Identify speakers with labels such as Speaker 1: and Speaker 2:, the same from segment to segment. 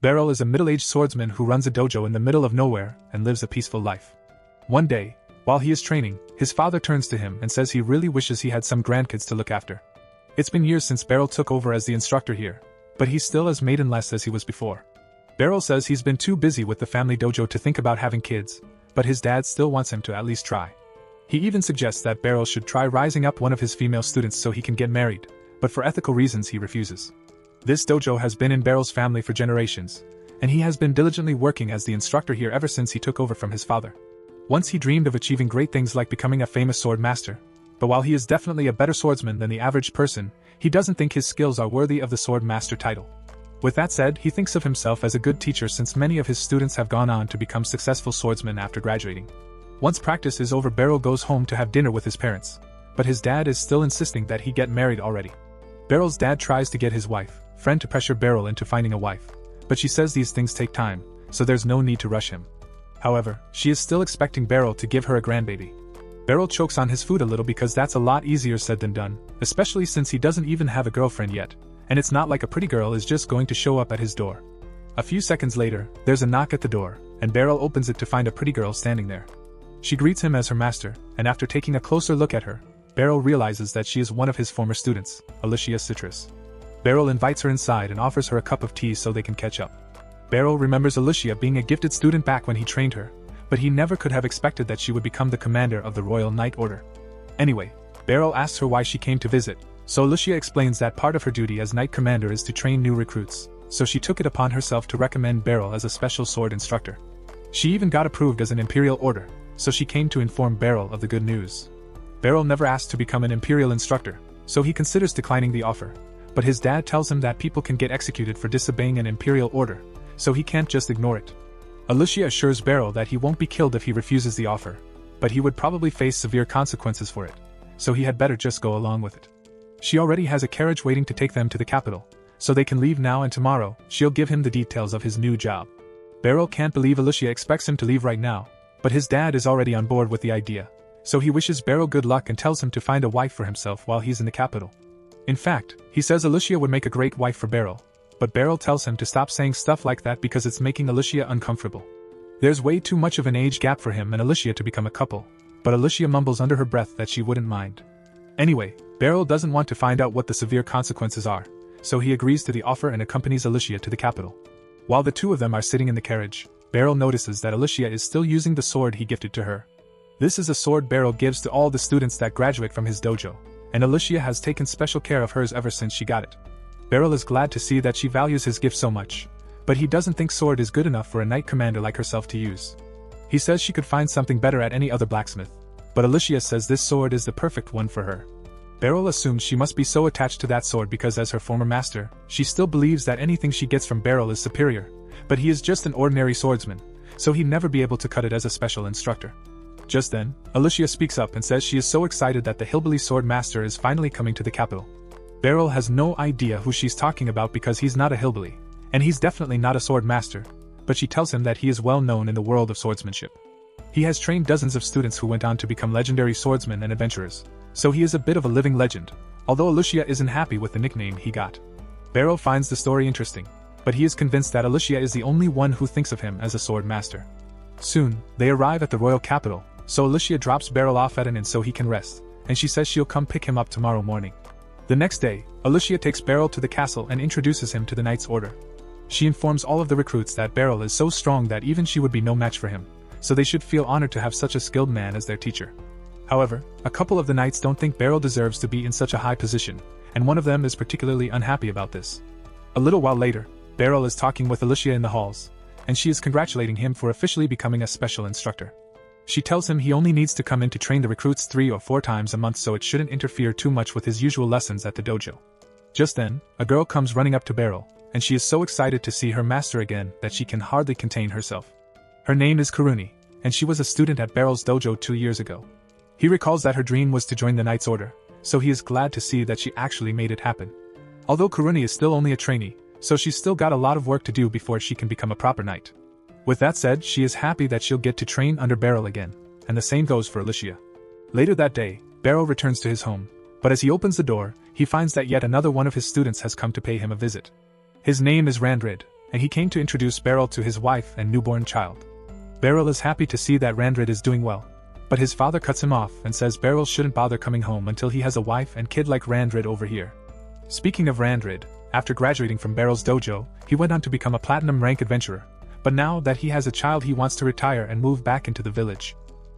Speaker 1: Beryl is a middle-aged swordsman who runs a dojo in the middle of nowhere and lives a peaceful life. One day, while he is training, his father turns to him and says he really wishes he had some grandkids to look after. It's been years since Beryl took over as the instructor here, but he's still as maidenless as he was before. Beryl says he's been too busy with the family dojo to think about having kids, but his dad still wants him to at least try. He even suggests that Beryl should try rising up one of his female students so he can get married, but for ethical reasons he refuses. This dojo has been in Beryl's family for generations, and he has been diligently working as the instructor here ever since he took over from his father. Once he dreamed of achieving great things like becoming a famous sword master, but while he is definitely a better swordsman than the average person, he doesn't think his skills are worthy of the sword master title. With that said, he thinks of himself as a good teacher since many of his students have gone on to become successful swordsmen after graduating. Once practice is over, Beryl goes home to have dinner with his parents, but his dad is still insisting that he get married already. Beryl's dad tries to get his friend to pressure Beryl into finding a wife, but she says these things take time, so there's no need to rush him. However, she is still expecting Beryl to give her a grandbaby. Beryl chokes on his food a little because that's a lot easier said than done, especially since he doesn't even have a girlfriend yet, and it's not like a pretty girl is just going to show up at his door. A few seconds later, there's a knock at the door, and Beryl opens it to find a pretty girl standing there. She greets him as her master, and after taking a closer look at her, Beryl realizes that she is one of his former students, Alicia Citrus. Beryl invites her inside and offers her a cup of tea so they can catch up. Beryl remembers Alicia being a gifted student back when he trained her, but he never could have expected that she would become the commander of the Royal Knight Order. Anyway, Beryl asks her why she came to visit, so Alicia explains that part of her duty as Knight Commander is to train new recruits, so she took it upon herself to recommend Beryl as a special sword instructor. She even got approved as an Imperial Order, so she came to inform Beryl of the good news. Beryl never asked to become an Imperial instructor, so he considers declining the offer, but his dad tells him that people can get executed for disobeying an Imperial order, so he can't just ignore it. Alicia assures Beryl that he won't be killed if he refuses the offer, but he would probably face severe consequences for it, so he had better just go along with it. She already has a carriage waiting to take them to the capital, so they can leave now, and tomorrow, she'll give him the details of his new job. Beryl can't believe Alicia expects him to leave right now, but his dad is already on board with the idea, so he wishes Beryl good luck and tells him to find a wife for himself while he's in the capital. In fact, he says Alicia would make a great wife for Beryl, but Beryl tells him to stop saying stuff like that because it's making Alicia uncomfortable. There's way too much of an age gap for him and Alicia to become a couple, but Alicia mumbles under her breath that she wouldn't mind. Anyway, Beryl doesn't want to find out what the severe consequences are, so he agrees to the offer and accompanies Alicia to the capital. While the two of them are sitting in the carriage, Beryl notices that Alicia is still using the sword he gifted to her. This is a sword Beryl gives to all the students that graduate from his dojo, and Alicia has taken special care of hers ever since she got it. Beryl is glad to see that she values his gift so much, but he doesn't think sword is good enough for a knight commander like herself to use. He says she could find something better at any other blacksmith, but Alicia says this sword is the perfect one for her. Beryl assumes she must be so attached to that sword because as her former master, she still believes that anything she gets from Beryl is superior, but he is just an ordinary swordsman, so he'd never be able to cut it as a special instructor. Just then, Alicia speaks up and says she is so excited that the hillbilly sword master is finally coming to the capital. Beryl has no idea who she's talking about because he's not a hillbilly, and he's definitely not a sword master, but she tells him that he is well known in the world of swordsmanship. He has trained dozens of students who went on to become legendary swordsmen and adventurers, so he is a bit of a living legend, although Alicia isn't happy with the nickname he got. Beryl finds the story interesting, but he is convinced that Alicia is the only one who thinks of him as a sword master. Soon, they arrive at the royal capital, so Alicia drops Beryl off at an inn so he can rest, and she says she'll come pick him up tomorrow morning. The next day, Alicia takes Beryl to the castle and introduces him to the Knight's Order. She informs all of the recruits that Beryl is so strong that even she would be no match for him, so they should feel honored to have such a skilled man as their teacher. However, a couple of the knights don't think Beryl deserves to be in such a high position, and one of them is particularly unhappy about this. A little while later, Beryl is talking with Alicia in the halls, and she is congratulating him for officially becoming a special instructor. She tells him he only needs to come in to train the recruits 3 or 4 times a month so it shouldn't interfere too much with his usual lessons at the dojo. Just then, a girl comes running up to Beryl, and she is so excited to see her master again that she can hardly contain herself. Her name is Karuni, and she was a student at Beryl's dojo 2 years ago. He recalls that her dream was to join the Knight's Order, so he is glad to see that she actually made it happen. Although Karuni is still only a trainee, so she's still got a lot of work to do before she can become a proper knight. With that said, she is happy that she'll get to train under Beryl again, and the same goes for Alicia. Later that day, Beryl returns to his home, but as he opens the door, he finds that yet another one of his students has come to pay him a visit. His name is Randrid, and he came to introduce Beryl to his wife and newborn child. Beryl is happy to see that Randrid is doing well, but his father cuts him off and says Beryl shouldn't bother coming home until he has a wife and kid like Randrid over here. Speaking of Randrid, after graduating from Beryl's dojo, he went on to become a platinum rank adventurer, but now that he has a child he wants to retire and move back into the village.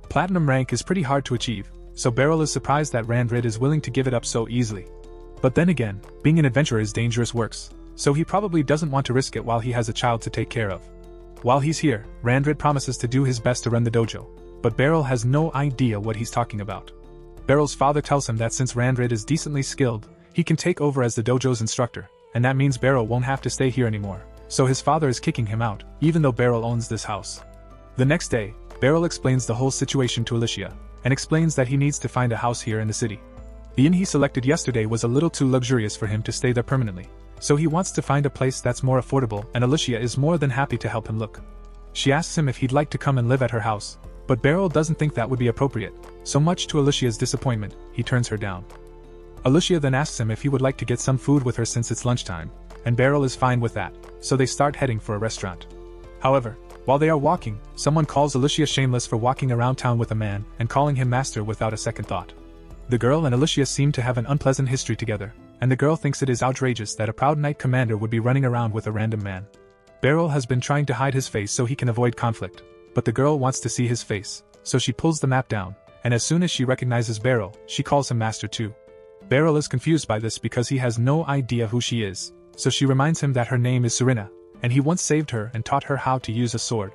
Speaker 1: Platinum rank is pretty hard to achieve, so Beryl is surprised that Randrid is willing to give it up so easily. But then again, being an adventurer is dangerous works, so he probably doesn't want to risk it while he has a child to take care of. While he's here, Randrid promises to do his best to run the dojo, but Beryl has no idea what he's talking about. Beryl's father tells him that since Randrid is decently skilled, he can take over as the dojo's instructor, and that means Beryl won't have to stay here anymore, so his father is kicking him out, even though Beryl owns this house. The next day, Beryl explains the whole situation to Alicia, and explains that he needs to find a house here in the city. The inn he selected yesterday was a little too luxurious for him to stay there permanently, so he wants to find a place that's more affordable, and Alicia is more than happy to help him look. She asks him if he'd like to come and live at her house, but Beryl doesn't think that would be appropriate, so much to Alicia's disappointment, he turns her down. Alicia then asks him if he would like to get some food with her since it's lunchtime, and Beryl is fine with that, so they start heading for a restaurant. However, while they are walking, someone calls Alicia shameless for walking around town with a man and calling him master without a second thought. The girl and Alicia seem to have an unpleasant history together, and the girl thinks it is outrageous that a proud knight commander would be running around with a random man. Beryl has been trying to hide his face so he can avoid conflict, but the girl wants to see his face, so she pulls the map down, and as soon as she recognizes Beryl, she calls him master too. Beryl is confused by this because he has no idea who she is, so she reminds him that her name is Serena, and he once saved her and taught her how to use a sword.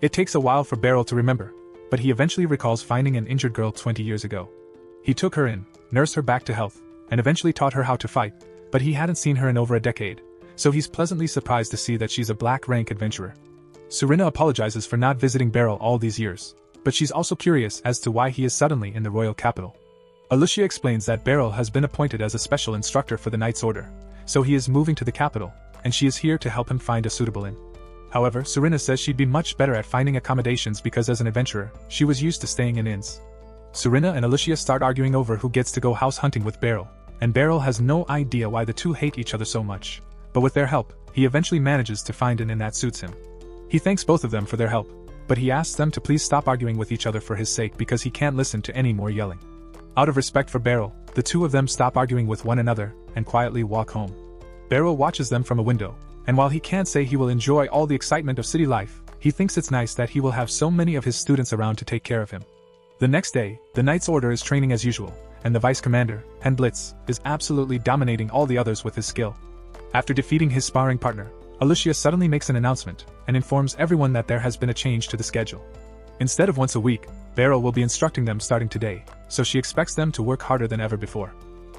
Speaker 1: It takes a while for Beryl to remember, but he eventually recalls finding an injured girl 20 years ago. He took her in, nursed her back to health, and eventually taught her how to fight, but he hadn't seen her in over a decade, so he's pleasantly surprised to see that she's a black rank adventurer. Serena apologizes for not visiting Beryl all these years, but she's also curious as to why he is suddenly in the royal capital. Alicia explains that Beryl has been appointed as a special instructor for the Knight's Order, so he is moving to the capital, and she is here to help him find a suitable inn. However, Serena says she'd be much better at finding accommodations because as an adventurer, she was used to staying in inns. Serena and Alicia start arguing over who gets to go house hunting with Beryl, and Beryl has no idea why the two hate each other so much, but with their help, he eventually manages to find an inn that suits him. He thanks both of them for their help, but he asks them to please stop arguing with each other for his sake because he can't listen to any more yelling. Out of respect for Beryl, the two of them stop arguing with one another and quietly walk home. Beryl watches them from a window, and while he can't say he will enjoy all the excitement of city life, he thinks it's nice that he will have so many of his students around to take care of him. The next day, the Knight's Order is training as usual, and the Vice Commander, Blitz, is absolutely dominating all the others with his skill. After defeating his sparring partner, Alicia suddenly makes an announcement and informs everyone that there has been a change to the schedule. Instead of once a week, Beryl will be instructing them starting today, so she expects them to work harder than ever before.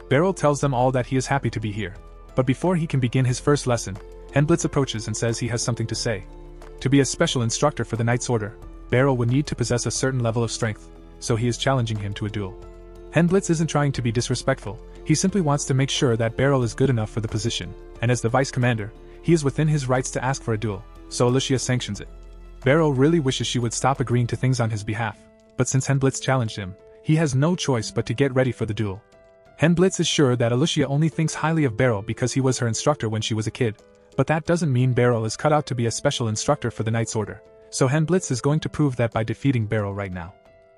Speaker 1: Beryl tells them all that he is happy to be here, but before he can begin his first lesson, Blitz approaches and says he has something to say. To be a special instructor for the Knight's Order, Beryl would need to possess a certain level of strength, so he is challenging him to a duel. Blitz isn't trying to be disrespectful, he simply wants to make sure that Beryl is good enough for the position, and as the Vice Commander, he is within his rights to ask for a duel, so Alicia sanctions it. Beryl really wishes she would stop agreeing to things on his behalf, but since Blitz challenged him, he has no choice but to get ready for the duel. Blitz is sure that Alicia only thinks highly of Beryl because he was her instructor when she was a kid, but that doesn't mean Beryl is cut out to be a special instructor for the Knight's Order, so Blitz is going to prove that by defeating Beryl right now.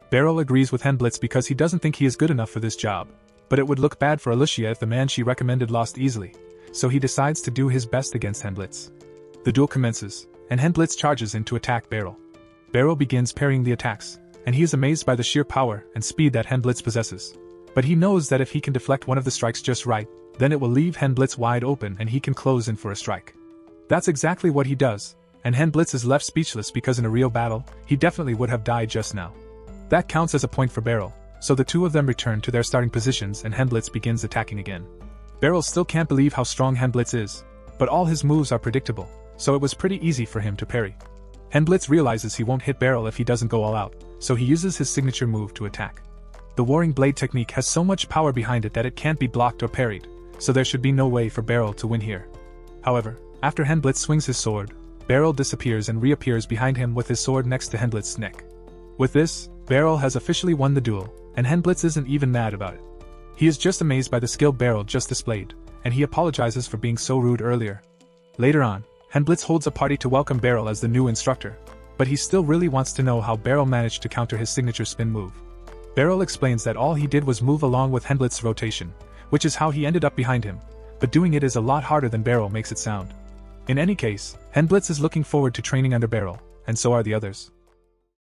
Speaker 1: Beryl agrees with Blitz because he doesn't think he is good enough for this job, but it would look bad for Alicia if the man she recommended lost easily, so he decides to do his best against Blitz. The duel commences, and Blitz charges in to attack Beryl. Beryl begins parrying the attacks, and he is amazed by the sheer power and speed that Blitz possesses. But he knows that if he can deflect one of the strikes just right, then it will leave Blitz wide open and he can close in for a strike. That's exactly what he does, and Blitz is left speechless because in a real battle, he definitely would have died just now. That counts as a point for Beryl, so the two of them return to their starting positions and Blitz begins attacking again. Beryl still can't believe how strong Blitz is, but all his moves are predictable, so it was pretty easy for him to parry. Blitz realizes he won't hit Beryl if he doesn't go all out, so he uses his signature move to attack. The Warring Blade technique has so much power behind it that it can't be blocked or parried, so there should be no way for Beryl to win here. However, after Blitz swings his sword, Beryl disappears and reappears behind him with his sword next to Blitz's neck. With this, Beryl has officially won the duel, and Blitz isn't even mad about it. He is just amazed by the skill Beryl just displayed, and he apologizes for being so rude earlier. Later on, Henblitz holds a party to welcome Beryl as the new instructor, but he still really wants to know how Beryl managed to counter his signature spin move. Beryl explains that all he did was move along with Henblitz's rotation, which is how he ended up behind him, but doing it is a lot harder than Beryl makes it sound. In any case, Henblitz is looking forward to training under Beryl, and so are the others.